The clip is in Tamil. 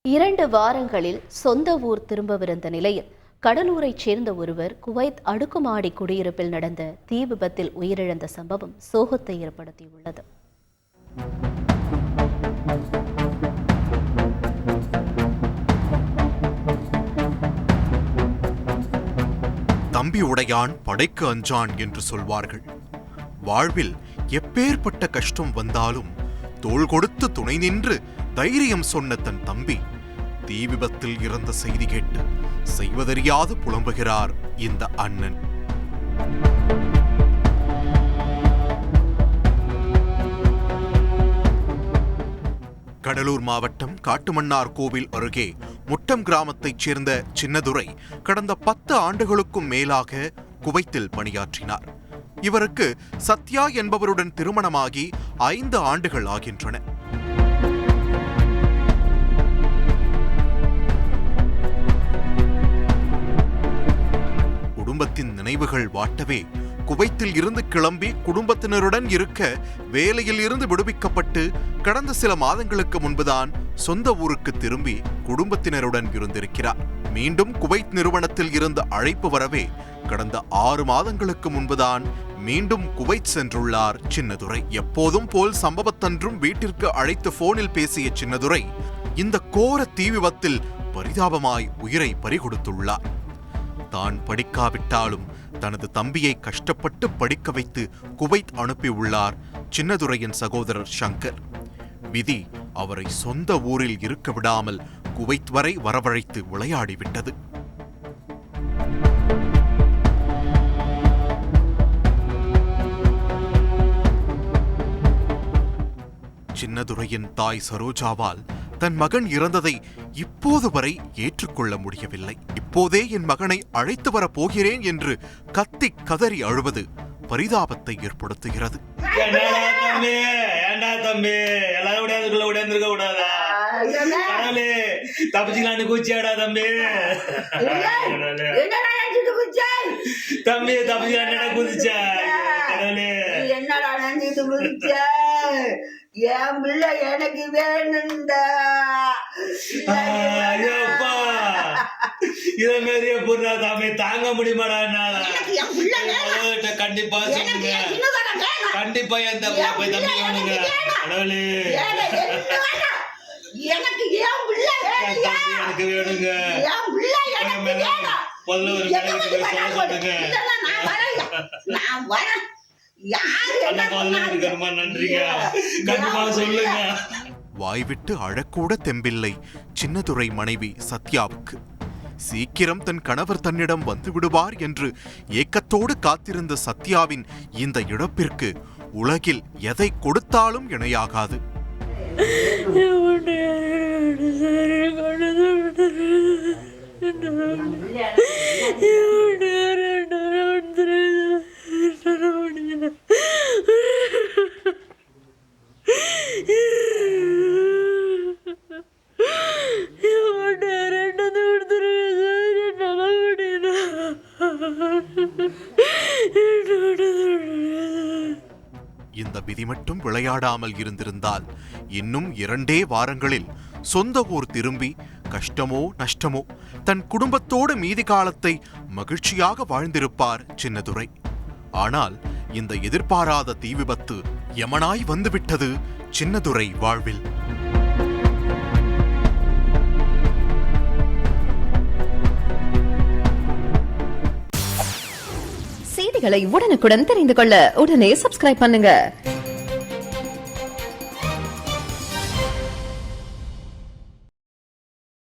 2 வாரங்களில் சொந்த ஊர் திரும்பவிருந்த நிலையில் கடலூரைச் சேர்ந்த ஒருவர் குவைத் அடுக்குமாடி குடியிருப்பில் நடந்த தீ விபத்தில் உயிரிழந்த சம்பவம் சோகத்தை ஏற்படுத்தியுள்ளது. தம்பி உடையான் படைக்கு அஞ்சான் என்று சொல்வார்கள். வாழ்வில் எப்பேற்பட்ட கஷ்டம் வந்தாலும் தோள் கொடுத்து துணை நின்று தைரியம் சொன்ன தன் தம்பி தீ விபத்தில் இறந்த செய்தி கேட்டு செய்வதறியாது புலம்புகிறார் இந்த அண்ணன். கடலூர் மாவட்டம் காட்டுமன்னார் கோவில் அருகே முட்டம் கிராமத்தைச் சேர்ந்த சின்னதுரை கடந்த 10 ஆண்டுகளுக்கும் மேலாக குவைத்தில் பணியாற்றினார். இவருக்கு சத்யா என்பவருடன் திருமணமாகி 5 ஆண்டுகள் ஆகின்றன. குடும்பத்தின் நினைவுகள் வாட்டவே குவைத்தில் இருந்து கிளம்பி குடும்பத்தினருடன் இருக்க வேலையில் இருந்து விடுவிக்கப்பட்டு கடந்த சில மாதங்களுக்கு முன்புதான் சொந்த ஊருக்கு திரும்பி குடும்பத்தினருடன் இருந்திருக்கிறார். மீண்டும் குவைத் நிறுவனத்தில் இருந்து அழைப்பு வரவே கடந்த 6 மாதங்களுக்கு முன்புதான் மீண்டும் குவைத் சென்றுள்ளார் சின்னதுரை. எப்போதும் போல் சம்பவத்தன்றும் வீட்டிற்கு அழைத்து போனில் பேசிய சின்னதுரை இந்த கோர தீ விபத்தில் பரிதாபமாய் உயிரை பறிகொடுத்துள்ளார். தான் படிக்காவிட்டாலும் தனது தம்பியை கஷ்டப்பட்டு படிக்க வைத்து குவைத் அனுப்பியுள்ளார் சின்னதுரையின் சகோதரர் சங்கர். விதி அவரை சொந்த ஊரில் இருக்க விடாமல் குவைத் வரை வரவழைத்து விளையாடிவிட்டது. சின்னதுரையின் தாய் சரோஜாவால் தன் மகன் இறந்ததை இப்போது வரை ஏற்றுக்கொள்ள முடியவில்லை. இப்போதே என் மகனை அழைத்து வர போகிறேன் என்று கத்தி கதறி அழுவது பரிதாபத்தை ஏற்படுத்துகிறது. என் பிள்ளை எனக்கு வேணுண்டா. இத மாதிரியே புறா தாமே தாங்க முடியுமாடா? கண்டிப்பா சொல்லுங்க, கண்டிப்பா என் தம்பி போய் தம்பி வேணுங்க. கடவுளே எனக்கு என் பிள்ளை எனக்கு வேணுங்க. முதல்ல ஒரு சொல்லுங்க. வாய்விட்டு அழக்கூட தெம்பில்லை சின்னதுரை மனைவி சத்யாவுக்கு. சீக்கிரம் தன் கணவர் தன்னிடம் வந்து விடுவார் என்று ஏக்கத்தோடு காத்திருந்த சத்யாவின் இந்த இழப்பிற்கு உலகில் எதை கொடுத்தாலும் இணையாகாது. இந்த விதி மட்டும் விளையாடாமல் இருந்திருந்தால் இன்னும் 2 வாரங்களில் சொந்த ஊர் திரும்பி கஷ்டமோ நஷ்டமோ தன் குடும்பத்தோடு மீதி காலத்தை மகிழ்ச்சியாக வாழ்ந்திருப்பார் சின்னதுரை. ஆனால் இந்த எதிர்பாராத தீ விபத்து யமனாய் வந்துவிட்டது சின்னதுரை வாழ்வில். செய்திகளை உடனுக்குடன் தெரிந்து கொள்ள உடனே சப்ஸ்கிரைப் பண்ணுங்க.